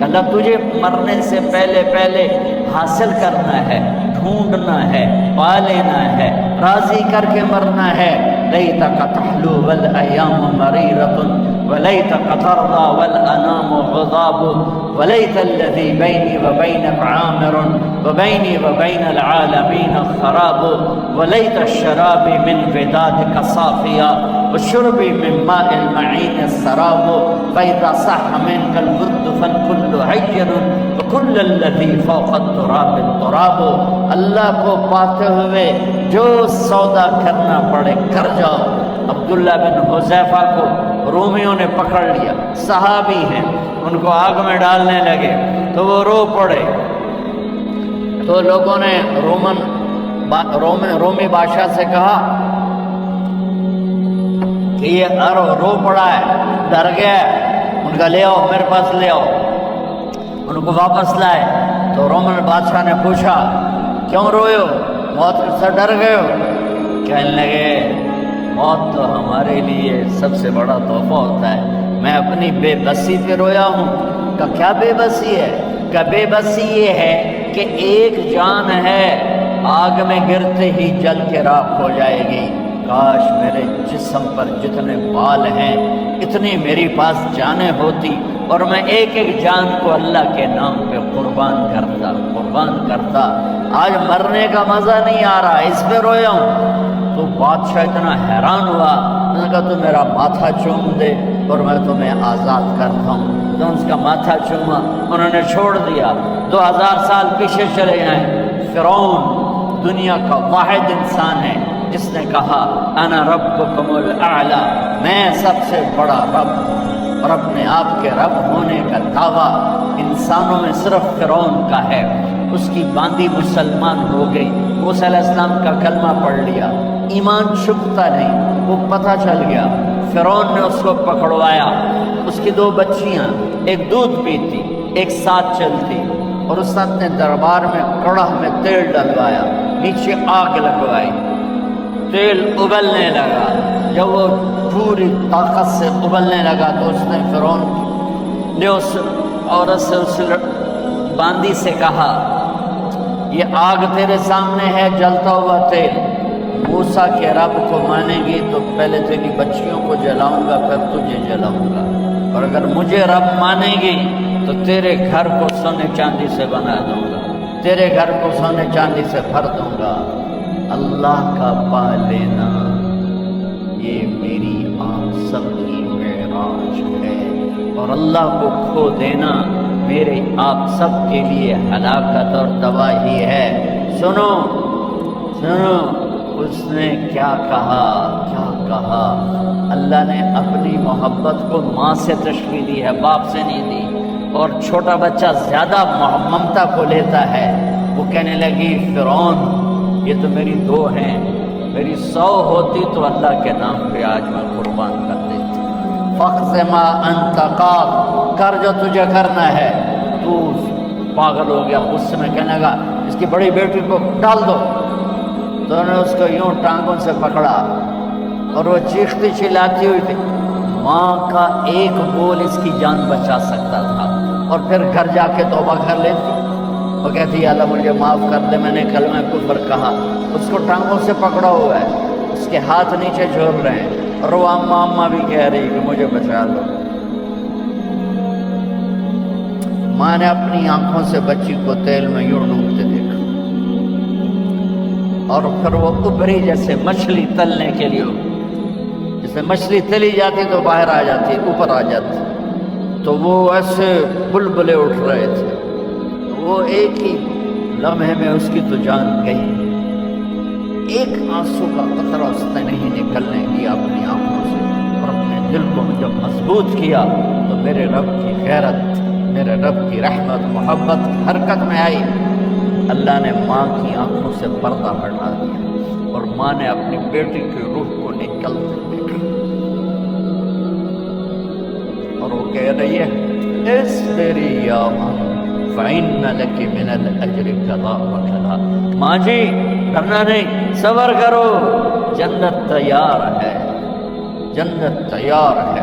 اللہ تجھے مرنے سے پہلے پہلے حاصل کرنا ہے، ڈھونڈنا ہے، پا لینا ہے، راضی کر کے مرنا ہے۔ لیتک تحلو والایام مریرۃ ولیتک ترضی والانام غضاب ولیت الذی بینی وبینک عامر وبینی وبین العالمین خراب ولیت الشراب من ودادک صافیا وشربی من ماء المعین السراب فإذا صح منک الود فالکل حین وکل الذی فوق التراب التراب۔ اللہ کو پاتے ہوئے جو سودا کرنا پڑے کر جاؤ۔ عبداللہ بن حذیفہ کو رومیوں نے پکڑ لیا، صحابی ہیں، ان کو آگ میں ڈالنے لگے تو وہ رو پڑے، تو لوگوں نے رومی بادشاہ سے کہا کہ یہ رو پڑا ہے، ڈر گیا ہے، ان کا لے آؤ، میرے پاس لے آؤ۔ ان کو واپس لائے تو رومن بادشاہ نے پوچھا کیوں روئے ہو، موت سے ڈر گئے ہو؟ کہنے لگے موت تو ہمارے لیے سب سے بڑا تحفہ ہوتا ہے، میں اپنی بے بسی پہ رویا ہوں۔ کہ کیا بے بسی ہے؟ کہ بے بسی یہ ہے کہ ایک جان ہے آگ میں گرتے ہی جل کے راکھ ہو جائے گی، کاش میرے جسم پر جتنے بال ہیں اتنی میری پاس جانیں ہوتی اور میں ایک ایک جان کو اللہ کے نام پہ قربان کرتا۔ آج مرنے کا مزہ نہیں آ رہا، اس پہ رویا ہوں۔ تو بادشاہ اتنا حیران ہوا، انہوں نے کہا تو میرا ماتھا چوم دے اور میں تمہیں آزاد کرتا ہوں۔ تو اس کا ماتھا چوما، انہوں نے چھوڑ دیا۔ 2000 سال پیچھے چلے جائیں، فرعون دنیا کا واحد انسان ہے جس نے کہا انا ربکم الاعلی، میں سب سے بڑا رب، اور اپنے آپ کے رب ہونے کا دعویٰ انسانوں میں صرف فرعون کا ہے۔ اس کی باندی مسلمان ہو گئی، موسیٰ علیہ السلام کا کلمہ پڑھ لیا، ایمان چھپتا نہیں، وہ پتہ چل گیا۔ فرعون نے اس کو پکڑوایا، اس کی 2 بچیاں، ایک دودھ پیتی ایک ساتھ چلتی، اور اس نے دربار میں کڑاہ میں تیل ڈلوایا، نیچے آگ لگوائی، تیل ابلنے لگا۔ جب وہ پوری طاقت سے ابلنے لگا تو اس نے فرعون نے اس عورت سے، اس باندی سے کہا یہ آگ تیرے سامنے ہے، جلتا ہوا تیل، موسیٰ کے رب کو مانے گی تو پہلے تیری بچیوں کو جلاؤں گا پھر تجھے جلاؤں گا، اور اگر مجھے رب مانے گی تو تیرے گھر کو سونے چاندی سے بنا دوں گا، تیرے گھر کو سونے چاندی سے بھر دوں گا۔ اللہ کا پا لینا یہ میری آپ سب کی معراج ہے، اور اللہ کو کھو دینا میرے آپ سب کے لیے ہلاکت اور تباہی ہے۔ سنو سنو، اس نے کیا کہا؟ اللہ نے اپنی محبت کو ماں سے تشریح دی ہے، باپ سے نہیں دی، اور چھوٹا بچہ زیادہ ممتا کو لیتا ہے۔ وہ کہنے لگی فرعون یہ تو میری 2 ہیں، میری 100 ہوتی تو اللہ کے نام پہ آج میں قربان کر دیتی۔ فَاقْضِ مَا أَنْتَ قَاضٍ، کر جو تجھے کرنا ہے۔ تو پاگل ہو گیا، غصے میں کہنے لگا اس کی بڑی بیٹی کو ڈال دو۔ تو انہوں نے اس کو یوں ٹانگوں سے پکڑا اور وہ چیختی چلاتی ہوئی تھی، ماں کا ایک بول اس کی جان بچا سکتا تھا، اور پھر گھر جا کے توبہ کر لیتی۔ وہ کہتی ہے اللہ مجھے معاف کر دے، میں نے کلمہ کفر کہا۔ اس کو ٹانگوں سے پکڑا ہوا ہے، اس کے ہاتھ نیچے جھول رہے ہیں، اور وہ اماں بھی کہہ رہی کہ مجھے بچا لو۔ ماں نے اپنی آنکھوں سے بچی کو تیل میں یوں ڈوبتے دیکھا، اور پھر وہ ابھری جیسے مچھلی تلنے کے لیے، جیسے مچھلی تلی جاتی تو باہر آ جاتی، اوپر آ جاتی، تو وہ ایسے بلبلے اٹھ رہے تھے۔ وہ ایک ہی لمحے میں اس کی تو جان گئی، ایک آنسو کا قطرہ اس نے نہیں نکلنے دیا اپنی آنکھوں سے، اور اپنے دل کو جب مضبوط کیا تو میرے رب کی غیرت، میرے رب کی رحمت محبت حرکت میں آئی۔ اللہ نے ماں کی آنکھوں سے پردہ ہٹا دیا، اور ماں نے اپنی بیٹی کی روح کو نکلتے دیکھا، اور وہ کہہ رہی ہے اصبری یا ماں فَإِنَّ لَكِ مِنَ الْأَجْرِ كَذَا وَكَذَا، ماں جی ڈرنا نہیں، صبر کرو، جنت تیار ہے، جنت تیار ہے،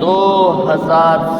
2000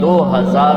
2000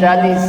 40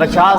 50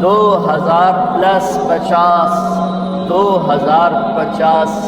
2050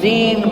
3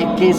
21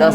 10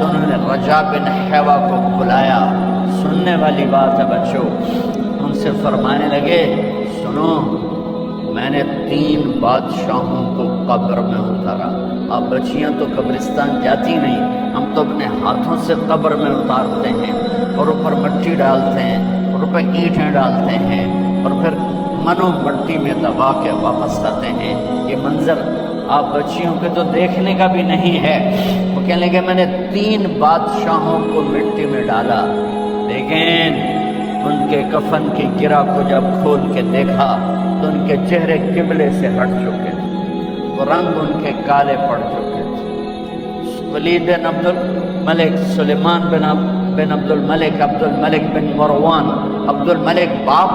تو انہوں نے رجا بن حیوہ کو بلایا. سننے والی بات ہے بچوں. ان سے فرمانے لگے سنو میں نے 3 بادشاہوں کو قبر میں اتارا. اب بچیاں تو قبرستان جاتی نہیں, ہم تو اپنے ہاتھوں سے قبر میں اتارتے ہیں اور اوپر مٹی ڈالتے ہیں اور اوپر اینٹیں ڈالتے ہیں اور پھر منو مٹی میں دبا کے واپس آتے ہیں. یہ منظر آپ بچیوں کے تو دیکھنے کا بھی نہیں ہے. وہ کہنے لگے میں نے 3 بادشاہوں کو مٹی میں ڈالا, لیکن ان کے کفن کی گرہ کو جب کھول کے دیکھا تو ان کے چہرے قبلے سے ہٹ چکے تھے, تو رنگ ان کے کالے پڑ چکے تھے. ولید بن عبد الملک, سلیمان بن عبد الملک, عبد الملک بن مروان, عبد الملک باپ,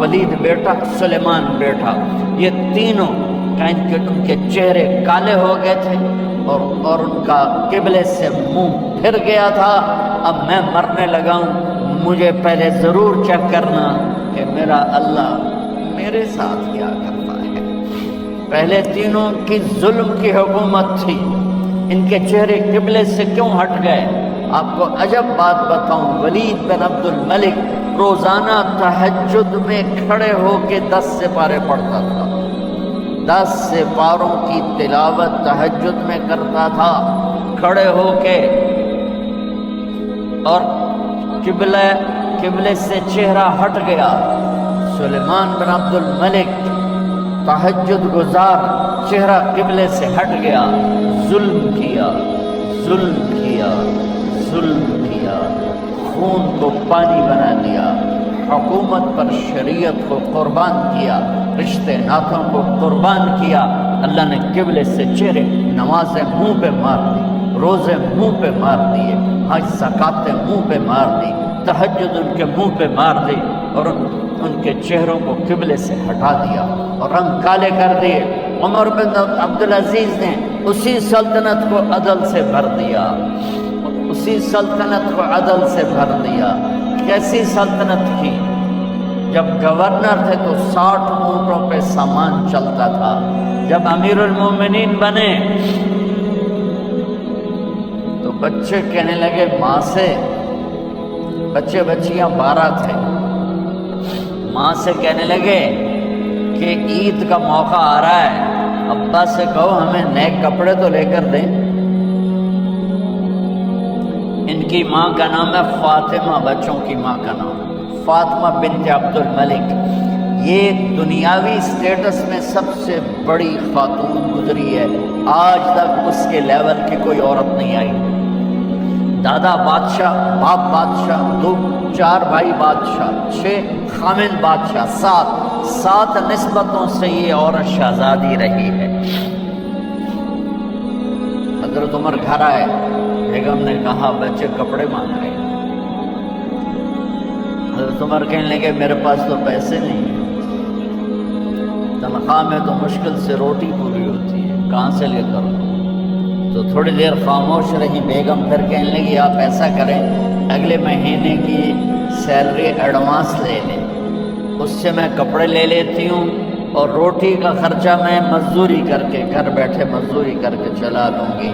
ولید بیٹا, سلیمان بیٹا, یہ تینوں ان کے چہرے کالے ہو گئے تھے اور ان کا قبلے سے منہ پھر گیا تھا. اب میں مرنے لگا ہوں, مجھے پہلے ضرور چیک کرنا کہ میرا اللہ میرے ساتھ کیا کرتا ہے. پہلے تینوں کی ظلم کی حکومت تھی, ان کے چہرے قبلے سے کیوں ہٹ گئے؟ آپ کو عجب بات بتاؤں, ولید بن عبد الملک روزانہ تہجد میں کھڑے ہو کے 10 سپارے پڑھتا تھا. 10 سپاروں کی تلاوت تہجد میں کرتا تھا کھڑے ہو کے, اور قبلے سے چہرہ ہٹ گیا. سلیمان بن عبد الملک تہجد گزار, چہرہ قبلے سے ہٹ گیا, ظلم کیا, خون کو پانی بنا دیا, حکومت پر شریعت کو قربان کیا, رشتے ناتوں کو قربان کیا. اللہ نے قبلے سے چہرے, نمازیں منہ پہ مار دی, روزے منہ پہ مار دیے, حج زکاتیں منہ پہ مار دی, تہجد ان کے منہ پہ مار دی, اور ان کے چہروں کو قبلے سے ہٹا دیا اور رنگ کالے کر دیے. عمر بن عبدالعزیز نے اسی سلطنت کو عدل سے بھر دیا, اسی سلطنت کو عدل سے بھر دیا. کیسی سلطنت تھی؟ جب گورنر تھے تو 60 اونٹوں پہ سامان چلتا تھا. جب امیر المومنین بنے تو بچے کہنے لگے ماں سے, بچے بچیاں 12 تھے, ماں سے کہنے لگے کہ عید کا موقع آ رہا ہے, ابا سے کہو ہمیں نئے کپڑے تو لے کر دیں. ان کی ماں کا نام ہے فاطمہ, بچوں کی ماں کا نام فاطمہ بنت عبد الملک. یہ دنیاوی سٹیٹس میں سب سے بڑی خاتون گزری ہے, آج تک اس کے لیول کی کوئی عورت نہیں آئی. دادا بادشاہ, باپ بادشاہ, 4 بھائی بادشاہ, 6 خامند بادشاہ, 7 نسبتوں سے یہ عورت شہزادی رہی ہے. حضرت عمر گھر آئے, بیگم نے کہا بچے کپڑے مانگ رہے ہیں. حضرت عمر کہنے لگے میرے پاس تو پیسے نہیں ہیں, تنخواہ میں تو مشکل سے روٹی پوری ہوتی ہے, کہاں سے لے کر دوں؟ تو تھوڑی دیر خاموش رہی بیگم, پھر کہنے لگی آپ ایسا کریں اگلے مہینے کی سیلری ایڈوانس لے لیں, اس سے میں کپڑے لے لیتی ہوں اور روٹی کا خرچہ میں مزدوری کر کے, گھر بیٹھے مزدوری کر کے چلا لوں گی,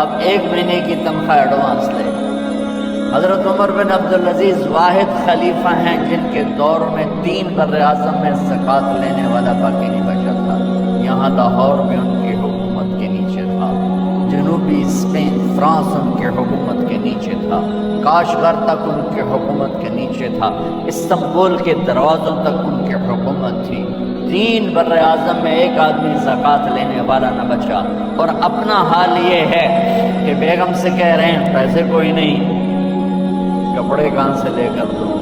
آپ 1 مہینے کی تنخواہ ایڈوانس لیں. حضرت عمر بن عبدالعزیز واحد خلیفہ ہیں جن کے دور میں 3 بر اعظم میں زکوٰۃ لینے والا باقی نہیں بچا تھا. یہاں لاہور میں ان کی حکومت کے نیچے تھا, جنوبی اسپین فرانس ان کے حکومت کے نیچے تھا, کاشغر تک ان کے حکومت کے نیچے تھا, استنبول کے دروازوں تک ان کی حکومت تھی. 3 بر اعظم میں 1 آدمی زکوٰۃ لینے والا نہ بچا. اور اپنا حال یہ ہے کہ بیگم سے کہہ رہے ہیں پیسے کوئی نہیں, کپڑے کہاں سے لے کر دوں,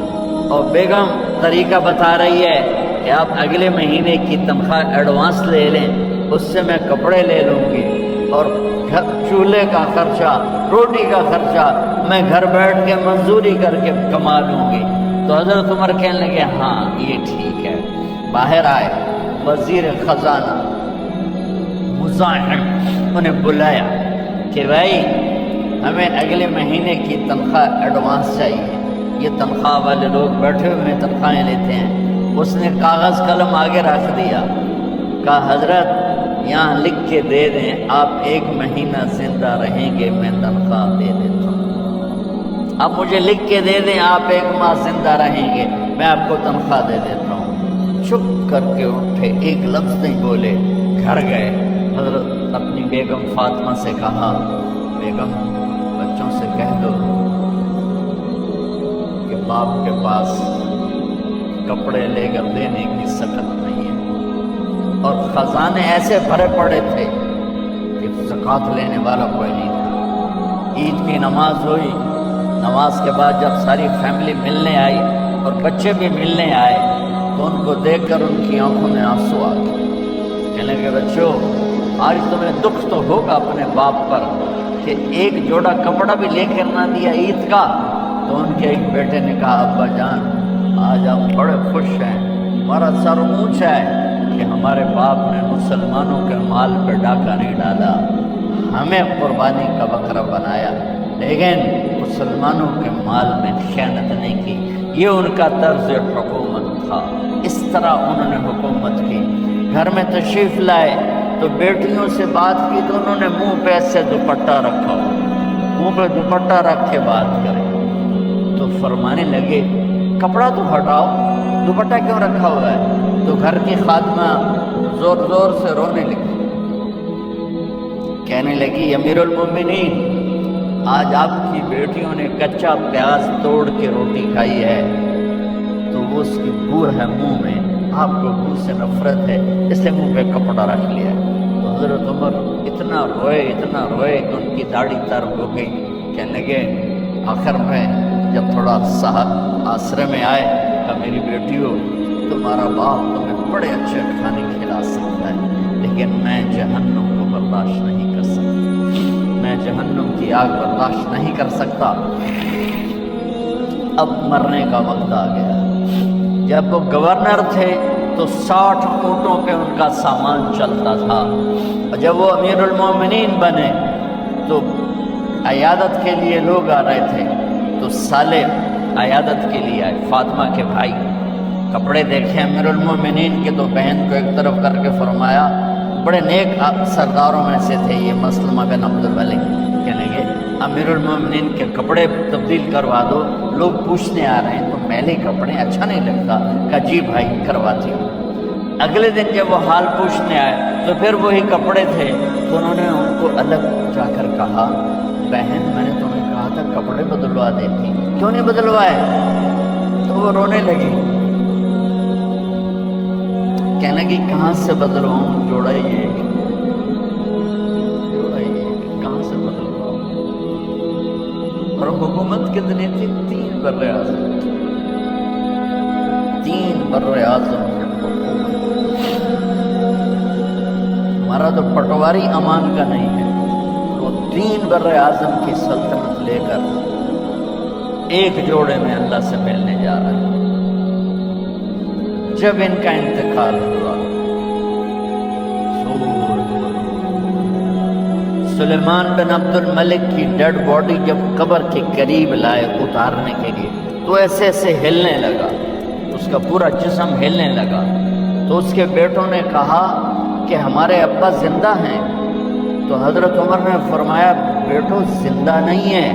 اور بیگم طریقہ بتا رہی ہے کہ آپ اگلے مہینے کی تنخواہ ایڈوانس لے لیں, اس سے میں کپڑے لے لوں گی اور چولہے کا خرچہ, روٹی کا خرچہ میں گھر بیٹھ کے مزدوری کر کے کما لوں گی. تو حضرت عمر کہنے لگے ہاں یہ ٹھیک ہے. باہر آئے, وزیر خزانہ مزاحم انہیں بلایا کہ بھائی ہمیں اگلے مہینے کی تنخواہ ایڈوانس چاہیے. یہ تنخواہ والے لوگ بیٹھے ہوئے تنخواہیں لیتے ہیں. اس نے کاغذ قلم آگے رکھ دیا, کہا حضرت یہاں لکھ کے دے دیں آپ 1 مہینہ زندہ رہیں گے میں تنخواہ دے دیتا ہوں۔ آپ مجھے لکھ کے دے دیں آپ 1 ماہ زندہ رہیں گے میں آپ کو تنخواہ دے دیتا ہوں۔ چپ کر کے اٹھے، ایک لفظ نہیں بولے، گھر گئے۔ حضرت اپنی بیگم فاطمہ سے کہا بیگم بچوں سے کہہ دو کہ باپ کے پاس کپڑے لے کر دینے کی سکت نہیں ہے، اور خزانے ایسے بھرے پڑے تھے کہ زکوٰۃ لینے والا کوئی نہیں تھا۔ عید کی نماز ہوئی، نماز کے بعد جب ساری فیملی ملنے آئی اور بچے بھی ملنے آئے تو ان کو دیکھ کر ان کی آنکھوں میں آنسو آ گئے۔ کہنے لگے بچوں آج تمہیں دکھ تو ہوگا اپنے باپ پر کہ ایک جوڑا کپڑا بھی لے کر نہ دیا عید کا۔ تو ان کے ایک بیٹے نے کہا ابا جان آج آپ بڑے خوش ہیں، ہمارا سر اونچا ہے کہ ہمارے باپ نے مسلمانوں کے مال پہ ڈاکہ نہیں ڈالا، ہمیں قربانی کا بکرا بنایا، لیکن مسلمانوں کے مال میں خیانت نہیں کی۔ یہ ان کا طرز حکومت تھا، اس طرح انہوں نے حکومت کی۔ گھر میں تشریف لائے تو بیٹیوں سے بات کی تو انہوں نے منہ پہ ایسے دوپٹہ رکھا ہو، منہ پہ دوپٹہ رکھ کے بات کرے تو فرمانے لگے کپڑا تو ہٹاؤ، دوپٹہ کیوں رکھا ہوا ہے؟ تو گھر کی خادمہ زور زور سے رونے لگی، کہنے لگی امیر المومنین آج آپ کی بیٹیوں نے کچا پیاز توڑ کے روٹی کھائی ہے تو وہ اس کی بو ہے منہ میں، آپ کو بو سے نفرت ہے اس لیے منہ پہ کپڑا رکھ لیا ہے۔ تو حضرت عمر اتنا روئے کہ ان کی داڑھی تر ہو گئی۔ کہنے لگے آخر میں جب تھوڑا آسرے میں آئے کہ میری بیٹی ہو تمہارا باپ تمہیں بڑے اچھے کھانے کھلا سکتا ہے لیکن میں جہنم کو برداشت نہیں کر سکتا، میں جہنم کی آگ برداشت نہیں کر سکتا۔ اب مرنے کا وقت آ گیا۔ جب وہ گورنر تھے تو 60 اونٹوں پہ ان کا سامان چلتا تھا، اور جب وہ امیر المومنین بنے تو عیادت کے لیے لوگ آ رہے تھے تو سالے عیادت کے لیے آئے، فاطمہ کے بھائی کپڑے دیکھے امیر المومنین کے تو بہن کو ایک طرف کر کے فرمایا، بڑے نیک سرداروں میں سے تھے یہ مسلمہ بن عبد الملک، کہنے لگے امیر المومنین کے کپڑے تبدیل کروا دو، لوگ پوچھنے آ رہے ہیں تو میلے کپڑے اچھا نہیں لگتا، کہا جی بھائی کرواتی ہوں۔ اگلے دن جب وہ حال پوچھنے آئے تو پھر وہی کپڑے تھے تو انہوں نے ان کو الگ جا کر کہا بہن میں نے تمہیں کہا تھا کپڑے بدلوا دیتی، کیوں نہیں بدلوائے؟ تو وہ رونے لگی، کہنے لگی کہاں سے بدلواؤں، جوڑا ہی ہے کہاں سے بدلواؤں؟ اور حکومت کتنی تھی؟ 3 بر-اعظم، 3 بر-اعظم کی حکومت۔ ہمارا تو پٹواری امان کا نہیں ہے، وہ 3 بر-اعظم کی سلطنت لے کر ایک جوڑے میں اللہ سے ملنے جا رہا ہے۔ جب ان کا انتقال ہوا سلیمان بن عبد الملک کی ڈیڈ باڈی جب قبر کے قریب لائے اتارنے کے لیے تو ایسے ایسے ہلنے لگا، اس کا پورا جسم ہلنے لگا۔ تو اس کے بیٹوں نے کہا کہ ہمارے ابا زندہ ہیں، تو حضرت عمر نے فرمایا بیٹو زندہ نہیں ہے،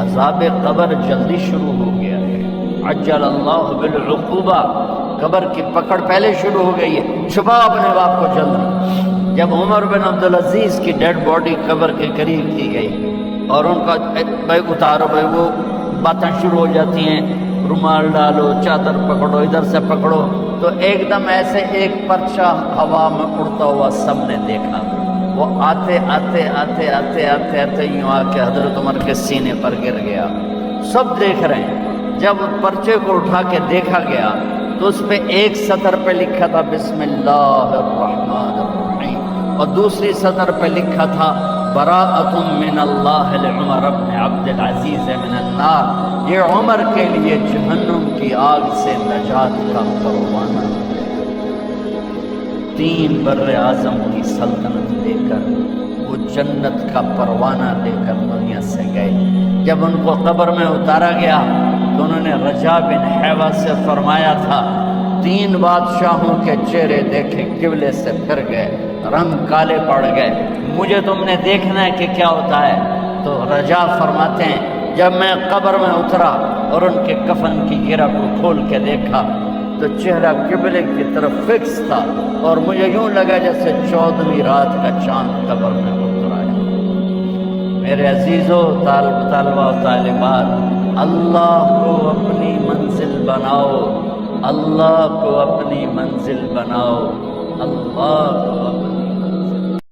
عذاب قبر جلدی شروع ہو گیا ہے، عجل اللہ بالعقوبہ، قبر کی پکڑ پہلے شروع ہو گئی ہے، چھپاؤ اپنے باپ کو جلدی۔ جب عمر بن عبدالعزیز کی ڈیڈ باڈی قبر کے قریب کی گئی اور ان کا بھائی اتارو بھائی، وہ باتیں شروع ہو جاتی ہیں، رومال ڈالو، چادر پکڑو، ادھر سے پکڑو، تو ایک دم ایسے ایک پرچہ ہوا میں اڑتا ہوا سب نے دیکھا، وہ آتے آتے آتے آتے آتے آتے یوں آ کے حضرت عمر کے سینے پر گر گیا۔ سب دیکھ رہے ہیں، جب پرچے کو اٹھا کے دیکھا گیا تو اس پہ ایک سطر پہ لکھا تھا بسم اللہ الرحمن الرحیم، اور دوسری سطر پہ لکھا تھا براءۃ من اللہ لعمر بن عبد العزیز من النار، یہ عمر کے لیے جہنم کی آگ سے نجات کا پروانہ۔ 3 بر-اعظم کی سلطنت لے کر وہ جنت کا پروانہ لے کر دنیا سے گئے۔ جب ان کو قبر میں اتارا گیا تو انہوں نے رجا بن حیوہ سے فرمایا تھا 3 بادشاہوں کے چہرے دیکھے قبلے سے پھر گئے، رنگ کالے پڑ گئے، مجھے تم نے دیکھنا ہے کہ کیا ہوتا ہے؟ تو رجا فرماتے ہیں جب میں قبر میں اترا اور ان کے کفن کی گرہ کو کھول کے دیکھا تو چہرہ قبلے کی طرف فکس تھا، اور مجھے یوں لگا جیسے 14ویں رات کا چاند قبر میں اترا ہے۔ میرے عزیزو، طالبہ و طالبات، اللہ کو اپنی منزل بناؤ، اللہ کو اپنی منزل بناؤ، اللہ کو اپنی